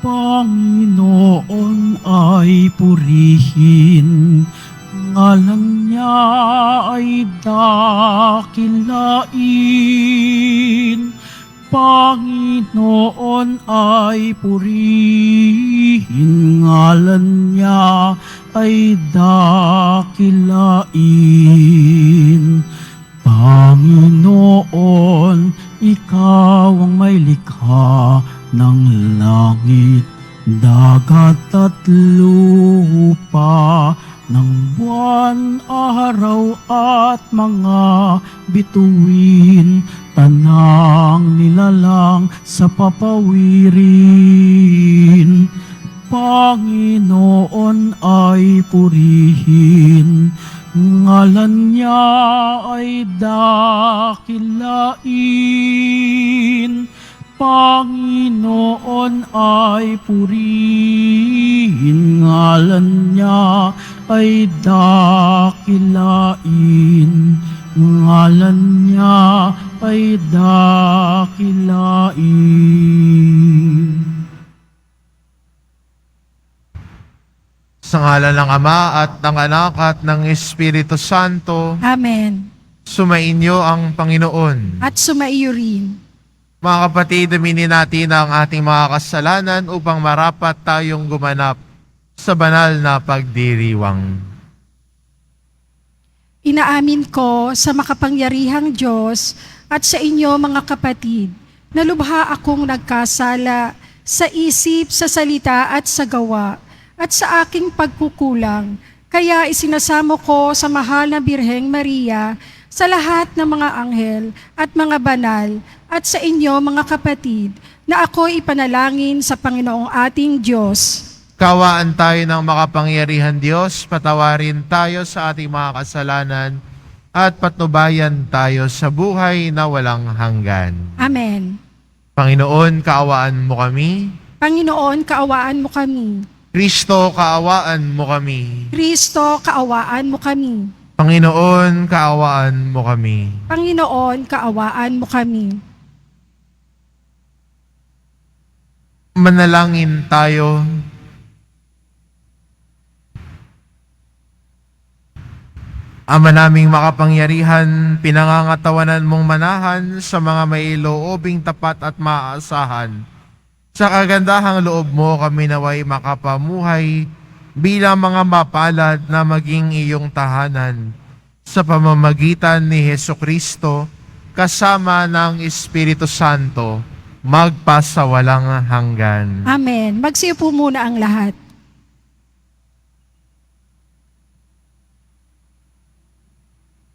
Panginoon ay purihin, ngalan niya ay dakilain. Panginoon ay purihin, ngalan niya ay dakilain. Panginoon, ikaw ang may likha ng langit, dagat at lupa, ng buwan, araw at mga bituin, tanang nilalang sa papawirin. Panginoon ay purihin, ngalan niya ay dakilain. Panginoon ay purihin, ngalan niya ay dakilain. Ngalan niya ay dakilain. Sa ngalan ng Ama at ng Anak at ng Espiritu Santo, Amen. sumainyo ang Panginoon. At sumaiyo rin. Mga kapatid, aminin natin ang ating mga kasalanan upang marapat tayong gumanap sa banal na pagdiriwang. Inaamin ko sa makapangyarihang Diyos at sa inyo mga kapatid, na lubha akong nagkasala sa isip, sa salita at sa gawa, at sa aking pagkukulang. Kaya isinasamo ko sa mahal na Birheng Maria, sa lahat ng mga anghel at mga banal, at sa inyo mga kapatid, na ako'y ipanalangin sa Panginoong ating Diyos. Kawaan tayo ng makapangyarihan Diyos, patawarin tayo sa ating mga kasalanan, at patnubayan tayo sa buhay na walang hanggan. Amen. Panginoon, kaawaan mo kami. Panginoon, kaawaan mo kami. Kristo, kaawaan mo kami. Kristo, kaawaan mo kami. Panginoon, kaawaan mo kami. Panginoon, kaawaan mo kami. Manalangin tayo. Ama naming makapangyarihan, pinangangatawanan mong manahan sa mga may loobing tapat at maaasahan. Sa kagandahang loob mo kami naway makapamuhay bilang mga mapalad na maging iyong tahanan sa pamamagitan ni Hesukristo kasama ng Espiritu Santo magpasawalang hanggan. Amen. Magsiupo muna ang lahat.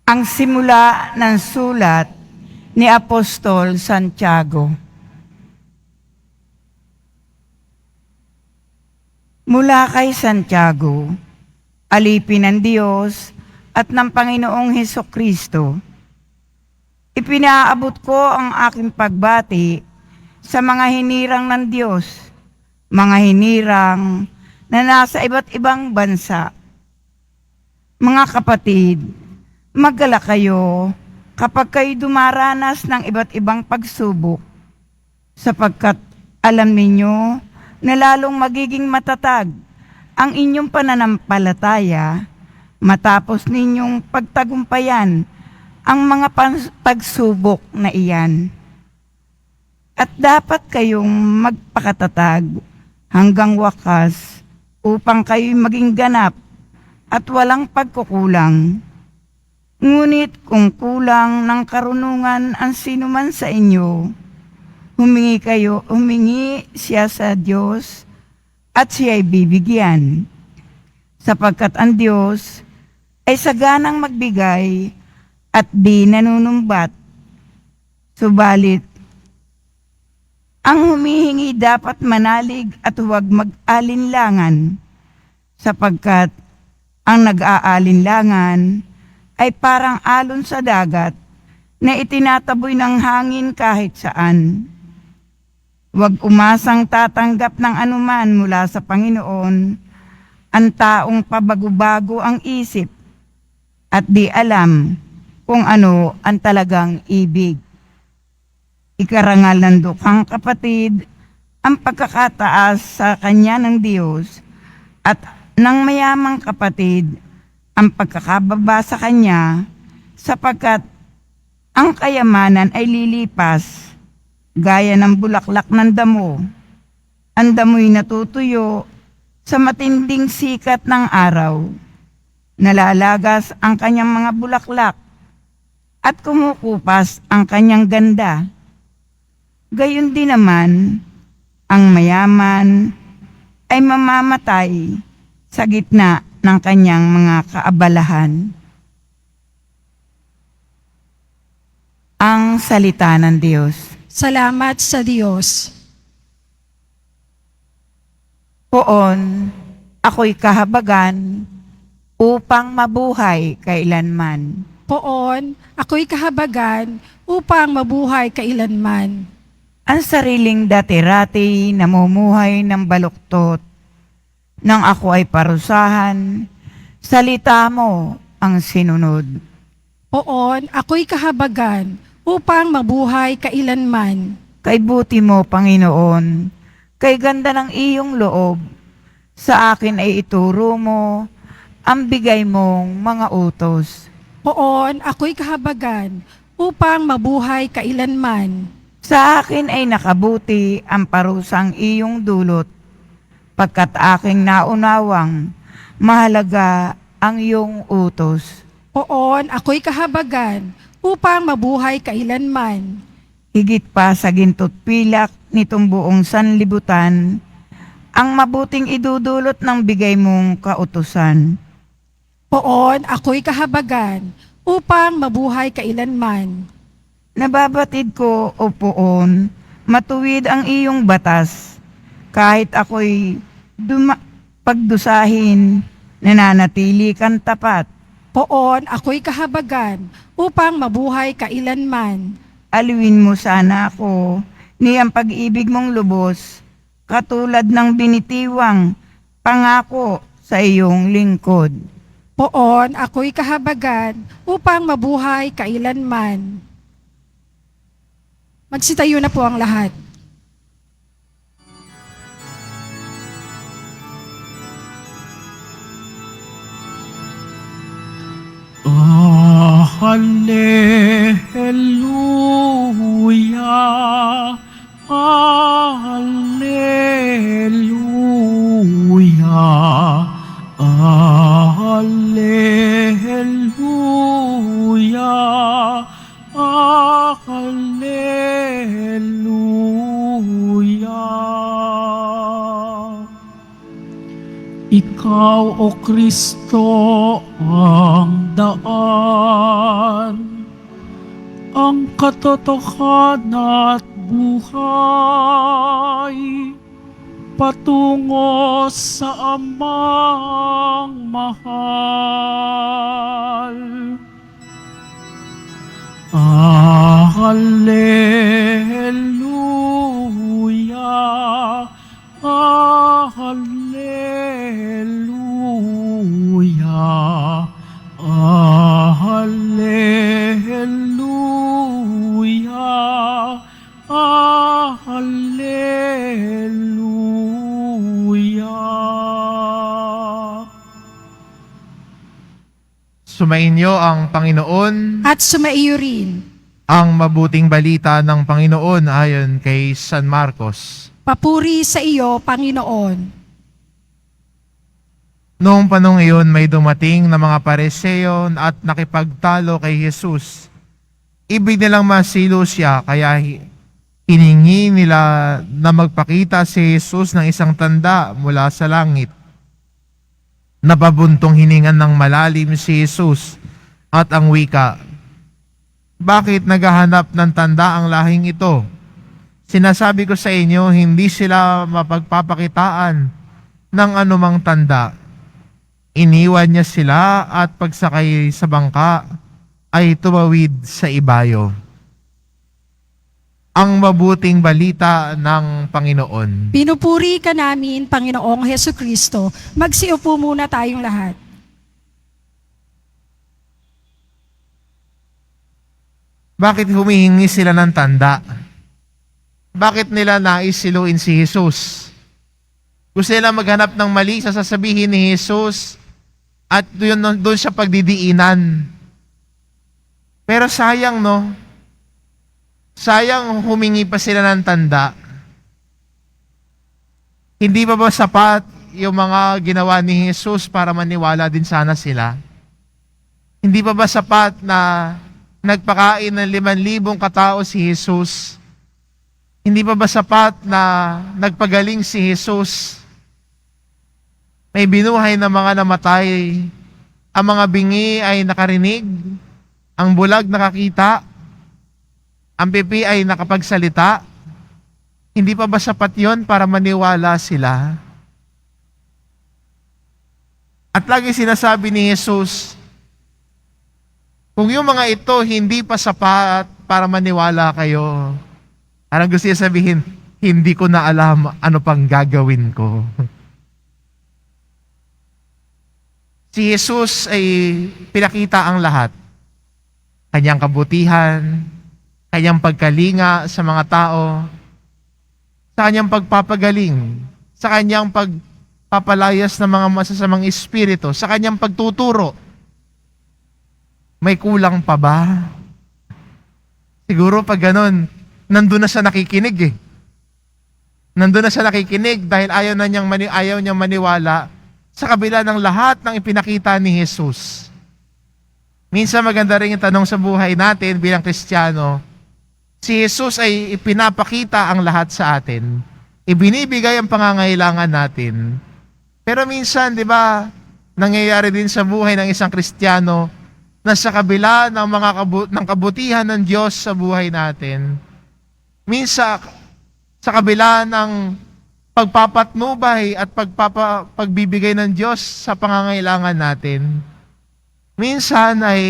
Ang simula ng sulat ni Apostol Santiago. Mula kay Santiago, alipin ng Diyos at ng Panginoong Hesukristo, ipinaabot ko ang aking pagbati sa mga hinirang ng Diyos, mga hinirang na nasa iba't ibang bansa. Mga kapatid, maggalak kayo kapag kayo dumaranas ng iba't ibang pagsubok, sapagkat alam ninyo na lalong magiging matatag ang inyong pananampalataya matapos ninyong pagtagumpayan ang mga pagsubok na iyan. At dapat kayong magpakatatag hanggang wakas upang kayo'y maging ganap at walang pagkukulang. Ngunit kung kulang ng karunungan ang sinuman sa inyo, humingi siya sa Diyos at siya'y bibigyan. Sapagkat ang Diyos ay saganang magbigay at di nanunumbat. Subalit, ang humihingi dapat manalig at huwag mag-alinlangan, sapagkat ang nag-aalinlangan ay parang alon sa dagat na itinataboy ng hangin kahit saan. Huwag umasang tatanggap ng anuman mula sa Panginoon ang taong pabago-bago ang isip at di alam kung ano ang talagang ibig. Ikarangal ng dukhang kapatid ang pagkakataas sa kanya ng Diyos at ng mayamang kapatid ang pagkakababa sa kanya, sapagkat ang kayamanan ay lilipas gaya ng bulaklak ng damo. Ang damo'y natutuyo sa matinding sikat ng araw. Nalalagas ang kanyang mga bulaklak at kumukupas ang kanyang ganda. Gayon din naman, ang mayaman ay mamamatay sa gitna ng kanyang mga kaabalahan. Ang salita ng Diyos. Salamat sa Diyos. Poon, ako'y kahabagan upang mabuhay kailanman. Poon, ako'y kahabagan upang mabuhay kailanman. Ang sariling dati-rati namumuhay ng baluktot. Nang ako ay parusahan, salita mo ang sinunod. Poon, ako'y kahabagan upang mabuhay kailanman. Kay buti mo, Panginoon, kay ganda ng iyong loob, sa akin ay ituro mo ang bigay mong mga utos. Poon, ako'y kahabagan upang mabuhay kailanman. Sa akin ay nakabuti ang parusang iyong dulot, pagkat aking naunawang mahalaga ang iyong utos. Poon, ako'y kahabagan upang mabuhay kailanman. Higit pa sa ginto't pilak nitong buong sanlibutan, ang mabuting idudulot ng bigay mong kautusan. Poon, ako'y kahabagan upang mabuhay kailanman. Nababatid ko, o Poon, matuwid ang iyong batas. Kahit ako'y pagdusahin, nananatili kang tapat. Poon, ako'y kahabagan upang mabuhay kailanman. Aliwin mo sana ako ni ang pag-ibig mong lubos, katulad ng binitiwang pangako sa iyong lingkod. Poon, ako'y kahabagan upang mabuhay kailanman. Magsitayo na po ang lahat. Hallelujah, Hallelujah, Hallelujah, Hallelujah. Ikaw, O Kristo, ang daan, ang katotohanan at buhay, patungo sa Amang mahal. Hallelujah, Hallelujah, Hallelujah, Hallelujah. Sumainyo ang Panginoon. At sumaiyo rin. Ang mabuting balita ng Panginoon ayon kay San Marcos. Papuri sa iyo, Panginoon. Noong panong iyon may dumating na mga Pariseo at nakipagtalo kay Jesus. Ibig nilang masilo siya, kaya hiningi nila na magpakita si Jesus ng isang tanda mula sa langit. Napabuntong hiningan ng malalim si Jesus at ang wika, "Bakit naghahanap ng tanda ang lahing ito? Sinasabi ko sa inyo, hindi sila mapagpapakitaan ng anumang tanda." Iniwan niya sila at pagsakay sa bangka ay tumawid sa ibayo. Ang mabuting balita ng Panginoon. Pinupuri ka namin, Panginoong Heso Kristo. Magsiupo muna tayong lahat. Bakit humihingi sila ng tanda? Bakit nila nais siluin si Jesus? Gusto nila maghanap ng mali sa sasabihin ni Jesus at doon siya pagdidiinan. Pero sayang, no? Sayang humingi pa sila ng tanda. Hindi pa ba sapat yung mga ginawa ni Jesus para maniwala din sana sila? Hindi pa ba sapat na nagpakain ng 5,000 katao si Jesus? Hindi pa ba sapat na nagpagaling si Jesus? May binuhay na mga namatay. Ang mga bingi ay nakarinig. Ang bulag nakakita. Ang pipi ay nakapagsalita. Hindi pa ba sapat yon para maniwala sila? At lagi sinasabi ni Jesus, kung yung mga ito hindi pa sapat para maniwala kayo, parang gusto niya sabihin, hindi ko na alam ano pang gagawin ko. Si Jesus ay pinakita ang lahat. Kanyang kabutihan, kanyang pagkalinga sa mga tao, sa kanyang pagpapagaling, sa kanyang pagpapalayas ng mga masasamang espiritu, sa kanyang pagtuturo. May kulang pa ba? Siguro pag ganun, nandun na siya nakikinig eh. Nandun na siya nakikinig dahil ayaw niyang maniwala sa kabila ng lahat ng ipinakita ni Jesus. Minsan maganda rin yung tanong sa buhay natin bilang Kristiyano, si Jesus ay ipinapakita ang lahat sa atin. Ibinibigay ang pangangailangan natin. Pero minsan, di ba, nangyayari din sa buhay ng isang Kristiyano na sa kabila ng ng kabutihan ng Diyos sa buhay natin, minsan, sa kabila ng pagpapatnubay at pagbibigay ng Diyos sa pangangailangan natin, minsan ay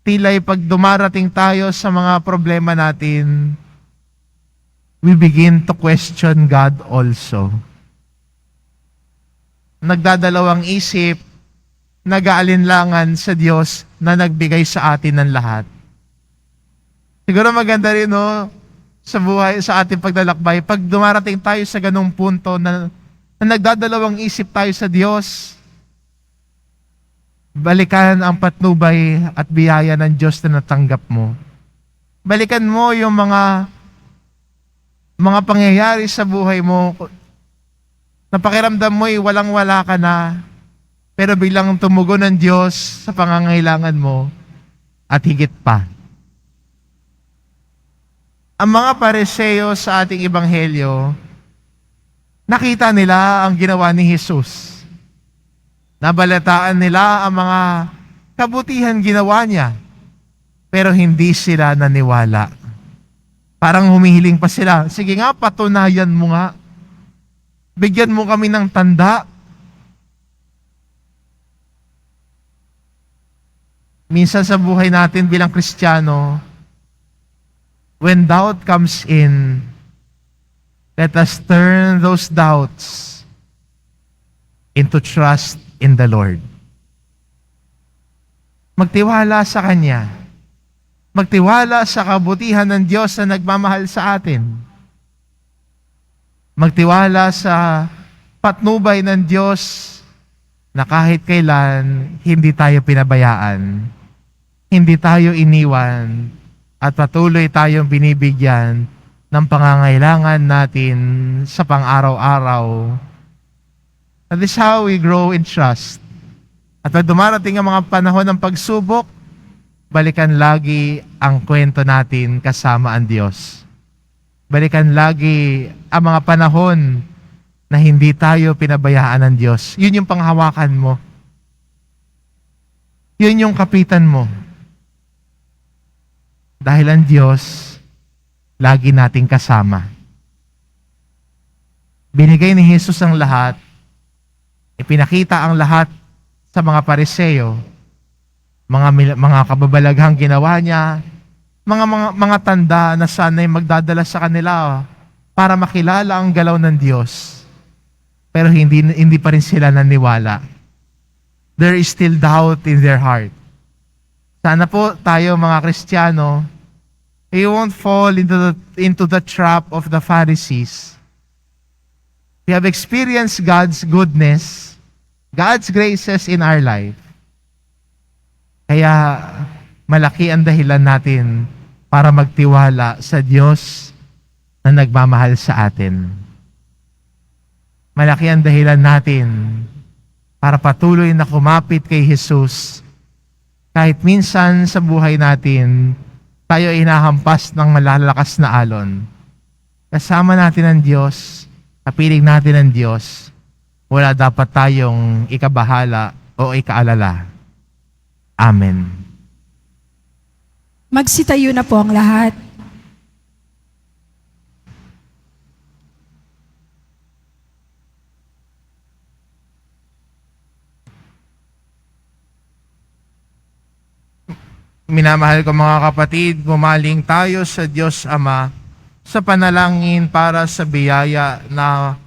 tila'y pag dumarating tayo sa mga problema natin, we begin to question God also. Nagdadalawang isip, nag-aalinlangan sa Diyos na nagbigay sa atin ng lahat. Siguro maganda rin, no, sa buhay, sa ating paglalakbay, pag dumarating tayo sa ganung punto na nagdadalawang isip tayo sa Diyos, balikan ang patnubay at biyaya ng Diyos na natanggap mo. Balikan mo yung mga pangyayari sa buhay mo na pakiramdam mo'y walang-wala ka na, pero bilang tumugon ng Diyos sa pangangailangan mo at higit pa. Ang mga Pariseo sa ating ebanghelyo, nakita nila ang ginawa ni Jesus. Nabalataan nila ang mga kabutihan ginawa niya, pero hindi sila naniwala. Parang humihiling pa sila, sige nga, patunayan mo nga. Bigyan mo kami ng tanda. Minsan sa buhay natin bilang Kristiyano, when doubt comes in, let us turn those doubts into trust in the Lord. Magtiwala sa Kanya. Magtiwala sa kabutihan ng Diyos na nagmamahal sa atin. Magtiwala sa patnubay ng Diyos na kahit kailan hindi tayo pinabayaan, hindi tayo iniwan, at patuloy tayong binibigyan ng pangangailangan natin sa pang-araw-araw. That is how we grow in trust. At pag dumarating ang mga panahon ng pagsubok, balikan lagi ang kwento natin kasama ang Diyos. Balikan lagi ang mga panahon na hindi tayo pinabayaan ng Diyos. Yun yung panghawakan mo. Yun yung kapitan mo. Dahil ang Diyos, lagi nating kasama. Binigay ni Jesus ang lahat, ipinakita ang lahat sa mga Pariseo, mga kababalaghang ginawa niya, mga tanda na sana'y magdadala sa kanila para makilala ang galaw ng Diyos. Pero hindi pa rin sila naniwala. There is still doubt in their heart. Sana po tayo mga Kristiyano, We won't fall into the trap of the Pharisees. We have experienced God's goodness, God's graces in our life. Kaya malaki ang dahilan natin para magtiwala sa Diyos na nagmamahal sa atin. Malaki ang dahilan natin para patuloy na kumapit kay Jesus. Kahit minsan sa buhay natin, tayo ay hinahampas ng malalakas na alon. Kasama natin ang Diyos, kapiling natin ang Diyos, wala dapat tayong ikabahala o ikaalala. Amen. Magsitayo na po ang lahat. Minamahal ko mga kapatid, bumaling tayo sa Diyos Ama sa panalangin para sa biyaya na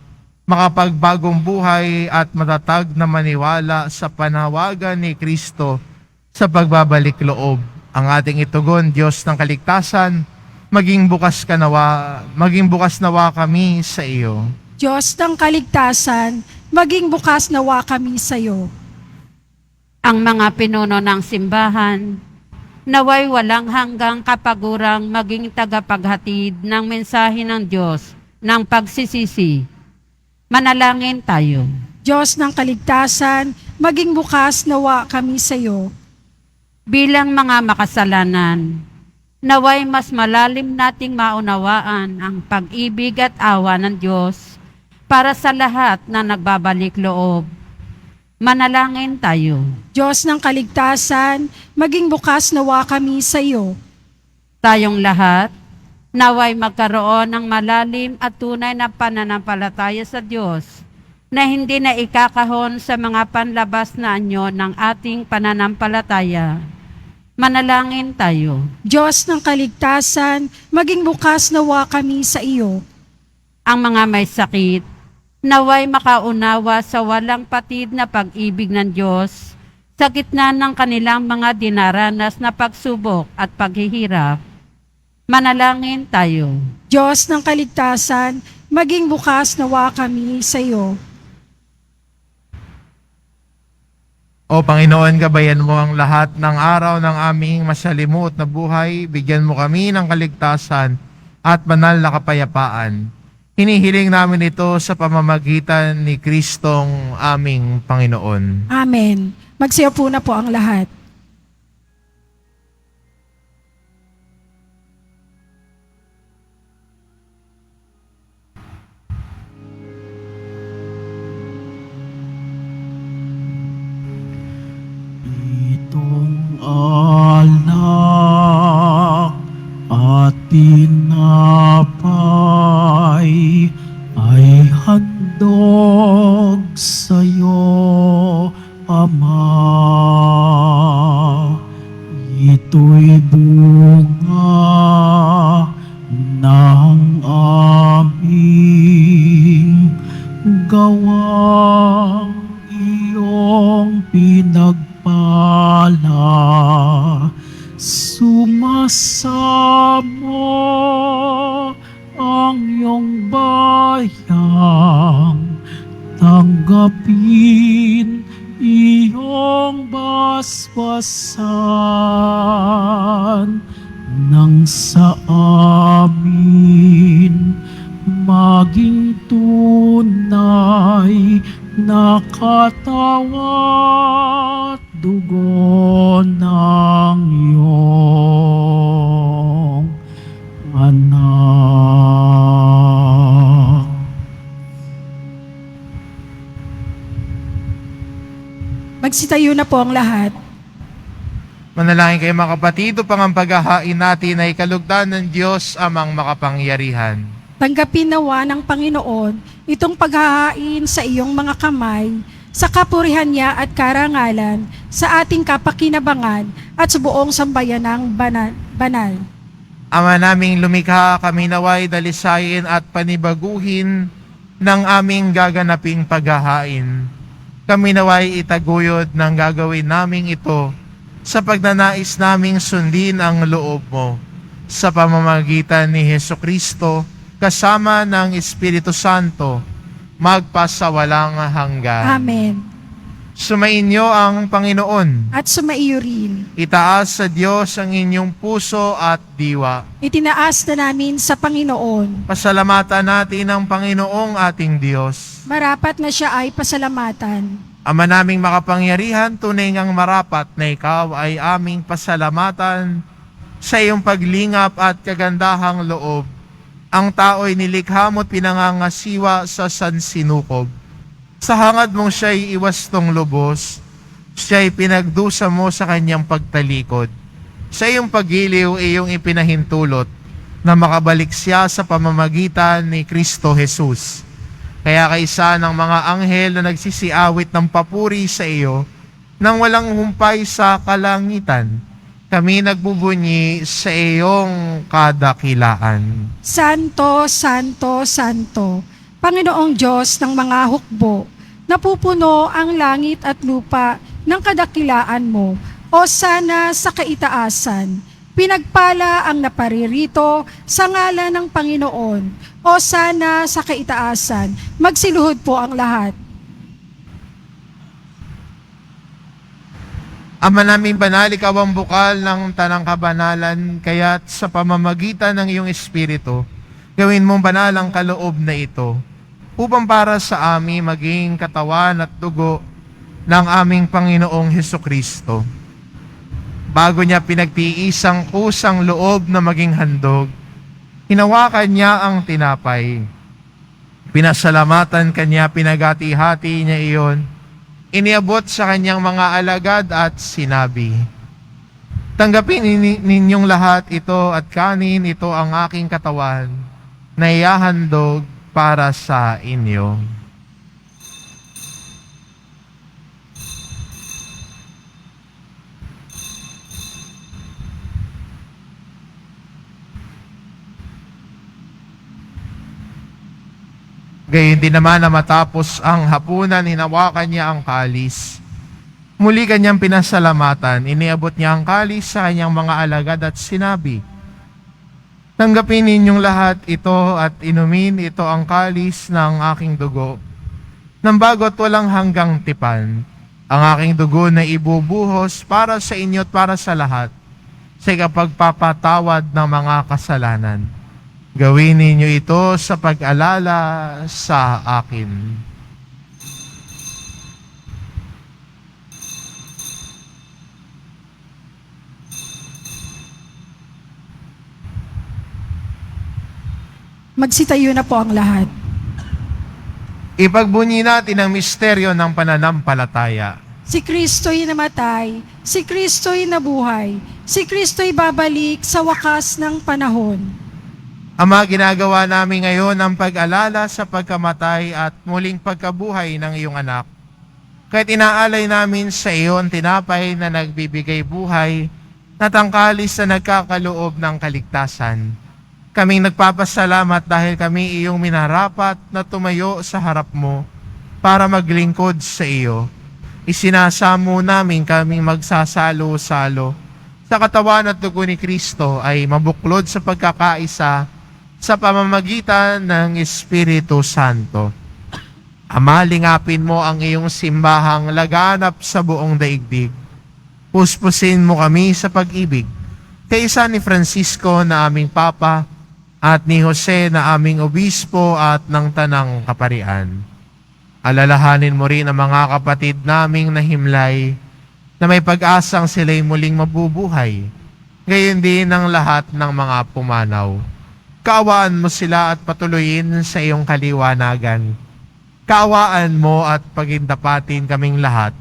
makapagbagong buhay at matatag na maniwala sa panawagan ni Kristo sa pagbabalik loob. Ang ating itugon, Diyos ng kaligtasan, maging bukas nawa kami sa iyo. Diyos ng kaligtasan, maging bukas nawa kami sa iyo. Ang mga pinuno ng simbahan, naway walang hanggang kapagurang maging tagapaghatid ng mensahe ng Diyos ng pagsisisi. Manalangin tayo. Diyos ng kaligtasan, maging bukas nawa kami sa iyo. Bilang mga makasalanan, naway mas malalim nating maunawaan ang pag-ibig at awa ng Diyos para sa lahat na nagbabalik loob. Manalangin tayo. Diyos ng kaligtasan, maging bukas nawa kami sa iyo. Tayong lahat, naway magkaroon ng malalim at tunay na pananampalataya sa Diyos na hindi na ikakahon sa mga panlabas na anyo ng ating pananampalataya. Manalangin tayo. Diyos ng kaligtasan, maging bukas nawa kami sa iyo. Ang mga may sakit, naway makaunawa sa walang patid na pag-ibig ng Diyos sa gitna ng kanilang mga dinaranas na pagsubok at paghihirap. Manalangin tayo. Diyos ng kaligtasan, maging bukas nawa kami sa iyo. O Panginoon, gabayan mo ang lahat ng araw ng aming masalimuot na buhay, bigyan mo kami ng kaligtasan at banal na kapayapaan. Hinihiling namin ito sa pamamagitan ni Kristong aming Panginoon. Amen. Magsiupo na po ang lahat. Itong alak at tinapay ay handog sa'yo, Ama. Ito'y bunga ng aming gawang iyong pinagpala. Sumasamo ang iyong bayang, tanggapin iyong basbasan nang sa amin maging tunay na katawan dugo ng iyong anak. Magsitayo na po ang lahat. Manalangin kayo mga kapatid, upang ang paghahain natin ay kalugdan ng Diyos amang makapangyarihan. Tanggapin nawa ng Panginoon itong paghahain sa iyong mga kamay, sa kapurihan niya at karangalan, sa ating kapakinabangan at sa buong sambayanang banal. Ama naming lumikha, kami naway dalisayin at panibaguhin ng aming gaganaping paghahain. Kami naway itaguyod ng gagawin naming ito sa pagnanais naming sundin ang loob mo. sa pamamagitan ni Heso Kristo, kasama ng Espiritu Santo, magpasawalang hanggan. Amen. Sumainyo ang Panginoon. At sumaiyo rin. Itaas sa Diyos ang inyong puso at diwa. Itinaas na namin sa Panginoon. Pasalamatan natin ang Panginoong ating Diyos. Marapat na siya ay pasalamatan. Ama naming makapangyarihan, tunay ngang marapat na ikaw ay aming pasalamatan sa iyong paglingap at kagandahang loob. Ang tao'y nilikha mo't pinangangasiwa sa sansinukob. Sa hangad mong siya'y iwastong lubos, siya'y pinagdusa mo sa kanyang pagtalikod. Sa iyong pagiliw, iyong ipinahintulot na makabalik siya sa pamamagitan ni Kristo Jesus. Kaya kaisa ng mga anghel na nagsisiawit ng papuri sa iyo, nang walang humpay sa kalangitan, kami nagbubunyi sa iyong kadakilaan. Santo, Santo, Santo, Panginoong Diyos ng mga hukbo, napupuno ang langit at lupa ng kadakilaan mo, o sana sa kaitaasan. Pinagpala ang naparirito sa ngalan ng Panginoon, o sana sa kaitaasan. Magsiluhod po ang lahat. Ama naming banal, ikaw ang bukal ng tanang kabanalan, kaya't sa pamamagitan ng iyong Espiritu, gawin mong banal ang kaloob na ito, upang para sa amin maging katawan at dugo ng aming Panginoong Hesukristo. Bago niya pinagtiis ang kusang loob na maging handog, hinawakan niya ang tinapay. Pinasalamatan kanya, pinagati-hati niya iyon, iniabot sa kanyang mga alagad at sinabi, "Tanggapin ninyong lahat ito at kanin, ito ang aking katawan na ihahandog para sa inyo." Gayon din naman na matapos ang hapunan, hinawakan niya ang kalis. Muli kanyang pinasalamatan, iniabot niya ang kalis sa kanyang mga alagad at sinabi, "Tanggapin ninyong lahat ito at inumin, ito ang kalis ng aking dugo, ng bago't walang hanggang tipan, ang aking dugo na ibubuhos para sa inyo at para sa lahat, sa ikapagpapatawad ng mga kasalanan. Gawin ninyo ito sa pag-alala sa akin." Magsitayo na po ang lahat. Ipagbunyi natin ang misteryo ng pananampalataya. Si Kristo'y namatay, si Kristo'y nabuhay, si Kristo'y babalik sa wakas ng panahon. Ama, ginagawa namin ngayon ang pag-alala sa pagkamatay at muling pagkabuhay ng iyong anak. Kahit inaalay namin sa iyo ang tinapay na nagbibigay buhay, at ang kalis na nagkakaloob ng kaligtasan. Kaming nagpapasalamat dahil kami iyong minarapat na tumayo sa harap mo para maglingkod sa iyo. Isinasamo namin kaming magsasalo-salo sa katawan at dugo ni Kristo ay mabuklod sa pagkakaisa sa pamamagitan ng Espiritu Santo. Ama, lingapin mo ang iyong simbahang laganap sa buong daigdig. Puspusin mo kami sa pag-ibig, kaysa ni Francisco na aming Papa at ni Jose na aming Obispo at ng Tanang Kaparian. Alalahanin mo rin ang mga kapatid naming nahimlay na may pag-asang sila'y muling mabubuhay, gayon din ang lahat ng mga pumanaw. Kaawaan mo sila at patuloyin sa iyong kaliwanagan. Kaawaan mo at pagindapatin kaming lahat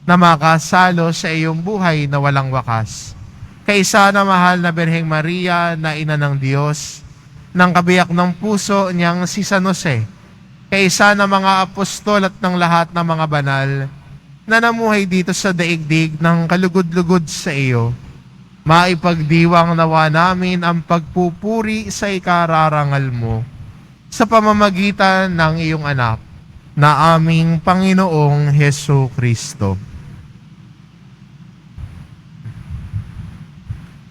na makasalo sa iyong buhay na walang wakas. Kaisa na mahal na Birheng Maria na Ina ng Diyos, ng kabiyak ng puso niyang si San Jose, kaisa na mga apostol at ng lahat ng mga banal na namuhay dito sa daigdig ng kalugod-lugod sa iyo, maipagdiwang nawa namin ang pagpupuri sa ikararangal mo sa pamamagitan ng iyong anak na aming Panginoong Heso Kristo.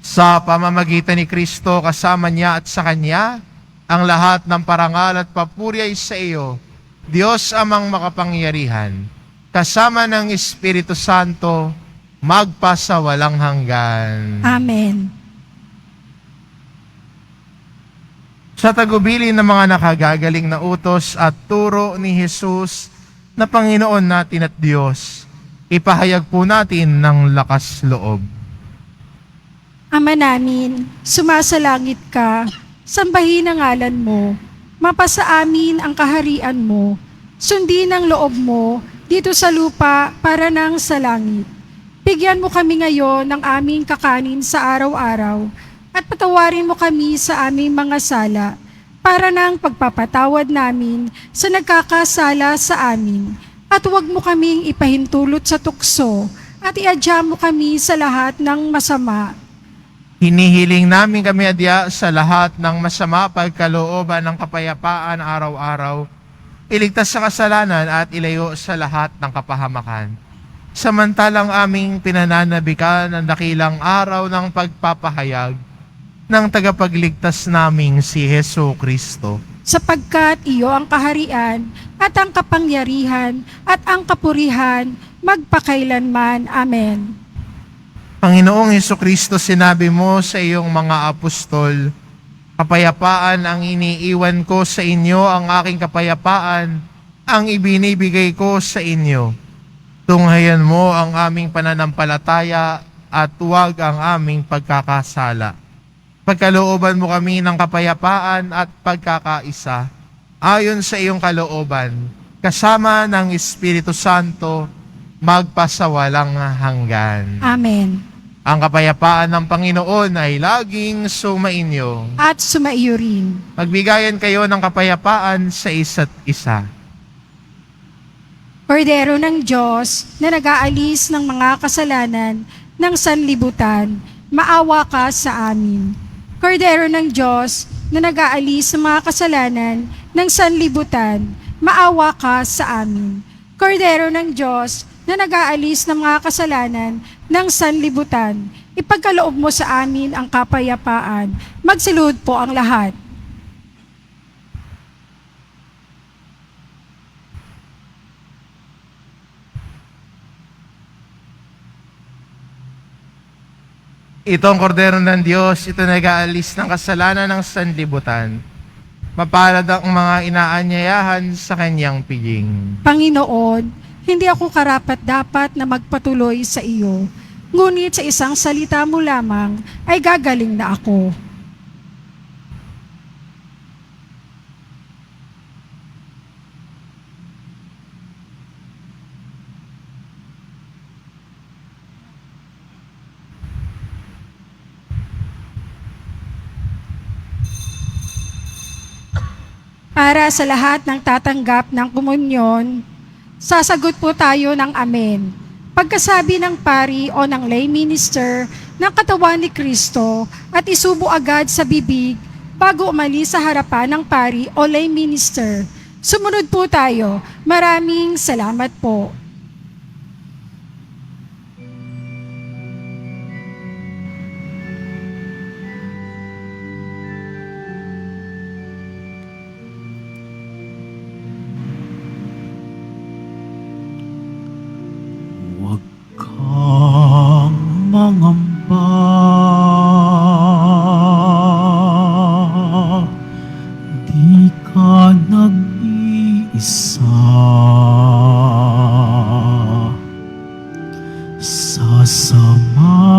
Sa pamamagitan ni Kristo, kasama niya at sa Kanya, ang lahat ng parangal at papuri ay sa iyo, Diyos amang makapangyarihan, kasama ng Espiritu Santo, magpasawalang hanggan. Amen. Sa tagubilin ng mga nakagagaling na utos at turo ni Jesus na Panginoon natin at Diyos, ipahayag po natin ng lakas loob. Ama namin, sumasalangit ka, sambahin ang ngalan mo, mapasa amin ang kaharian mo, sundin ang loob mo dito sa lupa para nang sa langit. Bigyan mo kami ngayon ng aming kakanin sa araw-araw at patawarin mo kami sa aming mga sala para nang pagpapatawad namin sa nagkakasala sa amin. At huwag mo kaming ipahintulot sa tukso at iadya mo kami sa lahat ng masama. Hinihiling namin kami adya sa lahat ng masama pagkalooban ng kapayapaan araw-araw, iligtas sa kasalanan at ilayo sa lahat ng kapahamakan. Samantalang aming pinananabikan ang dakilang araw ng pagpapahayag ng tagapagligtas naming si Heso Kristo. Sapagkat iyo ang kaharian at ang kapangyarihan at ang kapurihan magpakailanman. Amen. Panginoong Heso Kristo, sinabi mo sa iyong mga apostol, kapayapaan ang iniiwan ko sa inyo, ang aking kapayapaan ang ibinibigay ko sa inyo. Tunghayan mo ang aming pananampalataya at huwag ang aming pagkakasala. Pagkalooban mo kami ng kapayapaan at pagkakaisa, ayon sa iyong kalooban, kasama ng Espiritu Santo, magpasawalang hanggan. Amen. Ang kapayapaan ng Panginoon ay laging sumainyo. At sumaiyo rin. Magbigayan kayo ng kapayapaan sa isa't isa. Kordero ng Diyos na nag-aalis ng mga kasalanan ng sanlibutan, maawa ka sa amin. Kordero ng Diyos na nag-aalis ng mga kasalanan ng sanlibutan, maawa ka sa amin. Kordero ng Diyos na nag-aalis ng mga kasalanan ng sanlibutan, ipagkaloob mo sa amin ang kapayapaan. Magsilud po ang lahat. Ito ang kordero ng Diyos, ito nag-aalis ng kasalanan ng sanlibutan. Mapalad ang mga inaanyayahan sa kanyang piging. Panginoon, hindi ako karapat-dapat na magpatuloy sa iyo, ngunit sa isang salita mo lamang ay gagaling na ako. Para sa lahat ng tatanggap ng komunyon, sasagot po tayo ng amen. Pagkasabi ng pari o ng lay minister ng katawan ni Kristo at isubo agad sa bibig bago umalis sa harapan ng pari o lay minister. Sumunod po tayo. Maraming salamat po. Huwag kang mangamba, di ka nag-iisa.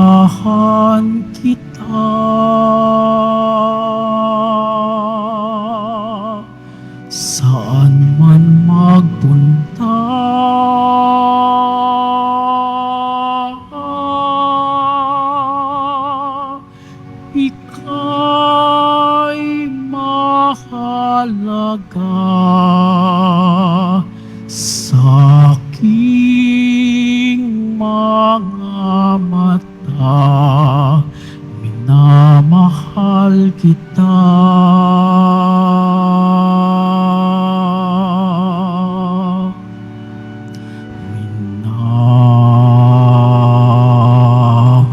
Sasamahan kita saan man magpunta. Ika'y mahalaga sa aking mga mata. Minamahal kita.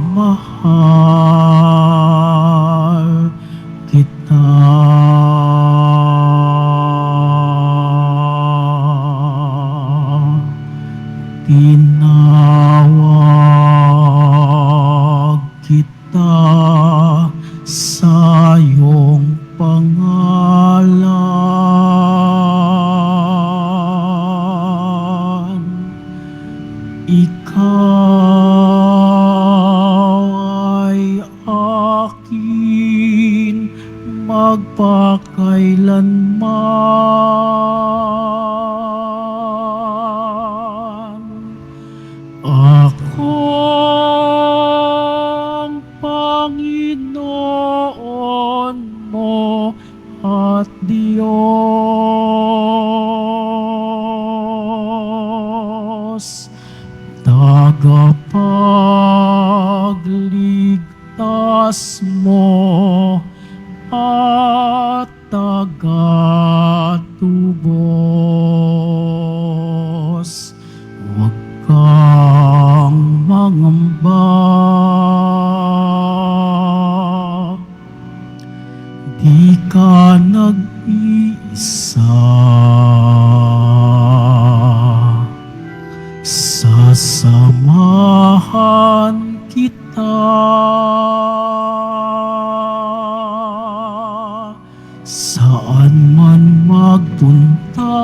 Minamahal man. Akong Panginoon mo at Diyos, tagapagligtas mo at tagatubos. Huwag kang mangamba, di ka nag-iisa. Sasamahan kita saan man magpunta.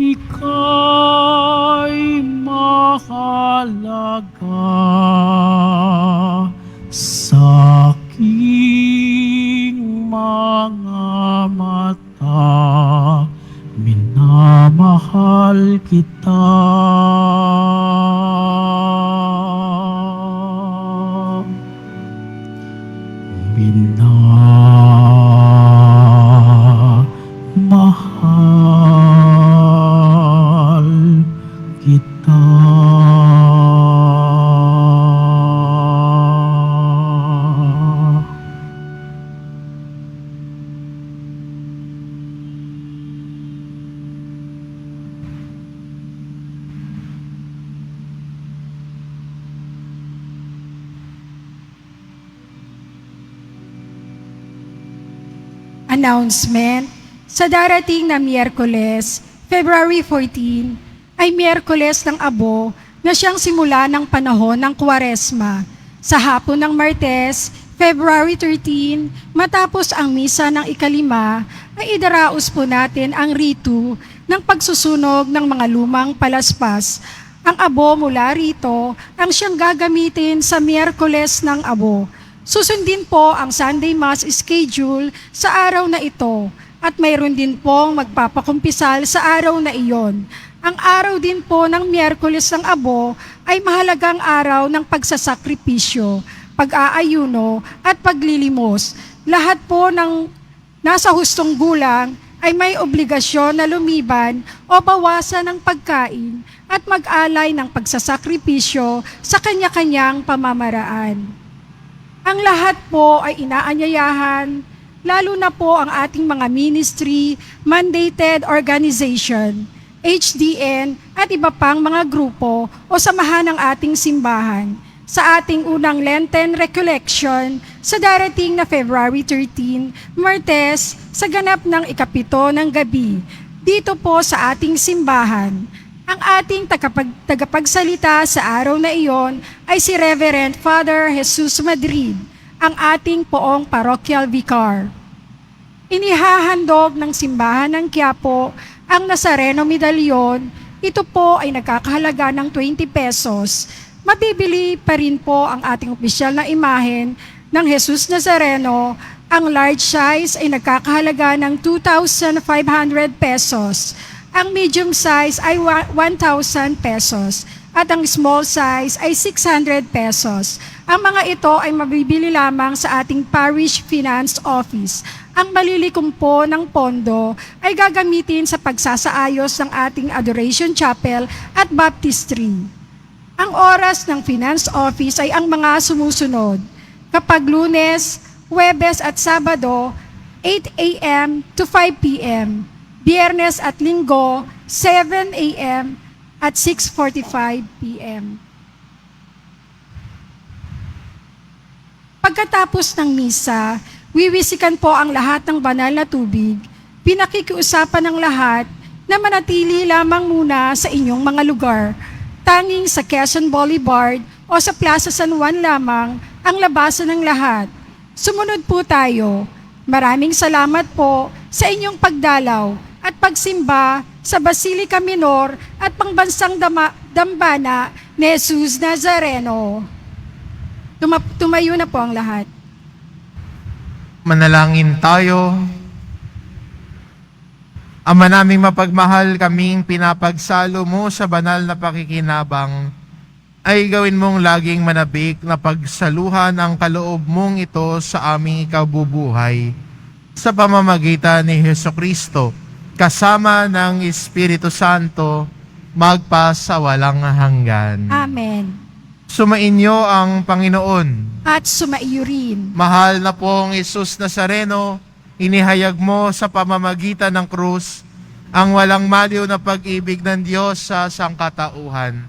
Ika'y mahalaga sa aking mga mata. Minamahal kita. Minamahal kita. Announcement. Sa darating na Miyerkules, February 14, ay Miyerkules ng Abo na siyang simula ng panahon ng Kwaresma. Sa hapon ng Martes, February 13, matapos ang misa ng ikalima, ay idaraos po natin ang ritu ng pagsusunog ng mga lumang palaspas. Ang abo mula rito ang siyang gagamitin sa Miyerkules ng Abo. Susundin po ang Sunday Mass schedule sa araw na ito at mayroon din pong magpapakumpisal sa araw na iyon. Ang araw din po ng Miyerkules ng Abo ay mahalagang araw ng pagsasakripisyo, pag-aayuno at paglilimos. Lahat po ng nasa hustong gulang ay may obligasyon na lumiban o bawasan ng pagkain at mag-alay ng pagsasakripisyo sa kanya-kanyang pamamaraan. Ang lahat po ay inaanyayahan, lalo na po ang ating mga ministry, mandated organization, HDN at iba pang mga grupo o samahan ng ating simbahan sa ating unang Lenten Recollection sa darating na February 13, Martes, sa ganap ng ikapito ng gabi, dito po sa ating simbahan. Ang ating tagapagsalita sa araw na iyon ay si Reverend Father Jesus Madrid, ang ating poong parochial vicar. Inihahandog ng simbahan ng Quiapo ang Nazareno Medallion. Ito po ay nagkakahalaga ng 20 pesos. Mabibili pa rin po ang ating opisyal na imahen ng Jesus Nazareno. Ang large size ay nagkakahalaga ng 2,500 pesos. Ang medium size ay 1,000 pesos at ang small size ay 600 pesos. Ang mga ito ay mabibili lamang sa ating Parish Finance Office. Ang malilikom po ng pondo ay gagamitin sa pagsasaayos ng ating Adoration Chapel at Baptistry. Ang oras ng Finance Office ay ang mga sumusunod. Kapag Lunes, Huwebes at Sabado, 8 a.m. to 5 p.m. Biyernes at Linggo, 7 a.m. at 6:45 p.m. Pagkatapos ng misa, wiwisikan po ang lahat ng banal na tubig. Pinakikiusapan ng lahat na manatili lamang muna sa inyong mga lugar. Tanging sa Quezon Boulevard o sa Plaza San Juan lamang ang labasan ng lahat. Sumunod po tayo. Maraming salamat po sa inyong pagdalaw at pagsimba sa Basilica Minor at Pangbansang Dambana ni Jesus Nazareno. Tumayo na po ang lahat. Manalangin tayo. Ama naming mapagmahal, kaming pinapagsalo mo sa banal na pakikinabang, ay gawin mong laging manabik na pagsaluhan ang kaloob mong ito sa aming ikabubuhay sa pamamagitan ni Hesukristo, kasama ng Espiritu Santo, magpa sa walang hanggan. Amen. Sumainyo ang Panginoon. At sumaiyo rin. Mahal na pong Jesus Nazareno, inihayag mo sa pamamagitan ng krus ang walang maliw na pag-ibig ng Diyos sa sangkatauhan.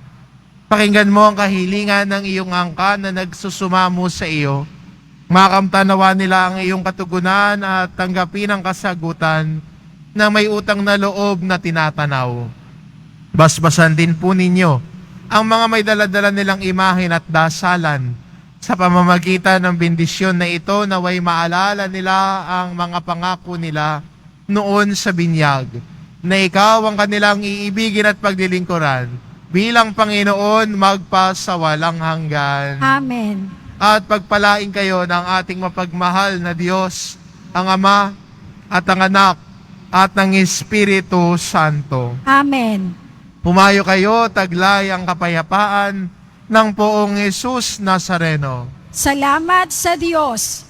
Pakinggan mo ang kahilingan ng iyong angkan na nagsusumamo sa iyo. Makamtanawa nila ang iyong katugunan at tanggapin ang kasagutan na may utang na loob na tinatanaw. Basbasan din po ninyo ang mga may daladala nilang imahen at dasalan. Sa pamamagitan ng bendisyon na ito, naway maalala nila ang mga pangako nila noon sa binyag, na ikaw ang kanilang iibigin at paglilingkuran bilang Panginoon magpa sa walang hanggan. Amen. At pagpalain kayo ng ating mapagmahal na Diyos, ang Ama at ang Anak at ng Espiritu Santo. Amen. Pumayo kayo, taglay ang kapayapaan ng poong Jesus Nazareno. Salamat sa Diyos.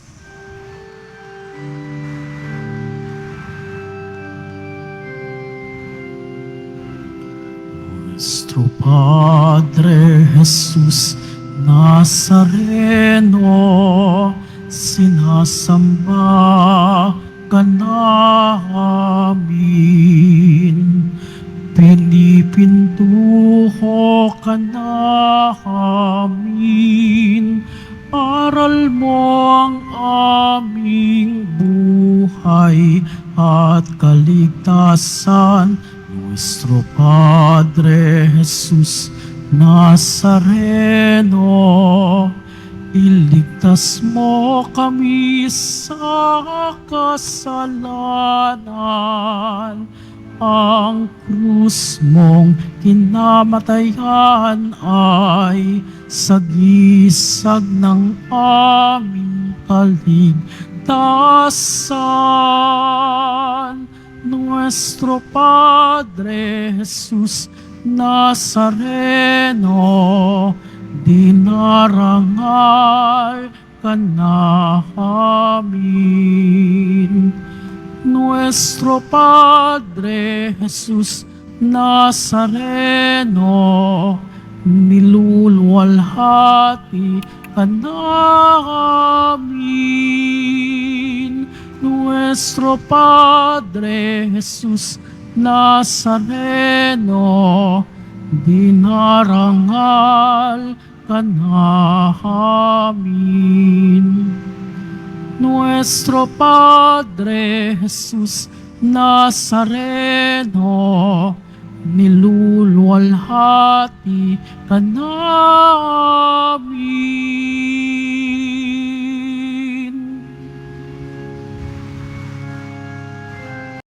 Nuestro Padre Jesus Nazareno, sinasamba ka namin. Pinipintuho ka namin, aral mo ang aming buhay at kaligtasan. Nuestro Padre Jesus Nazareno, iligtas mo kami sa kasalanan. Ang krus mong kinamatayan ay sagisag ng aming kaligtasan. Nuestro Padre Jesus Nazareno, dinarangal ka namin. Nuestro Padre Jesus Nazareno, niluluwalhati ka namin. Nuestro Padre Jesus Nazareno, dinarangal ka namin. Nuestro Padre Jesus Nazareno, niluluwalhati ka namin.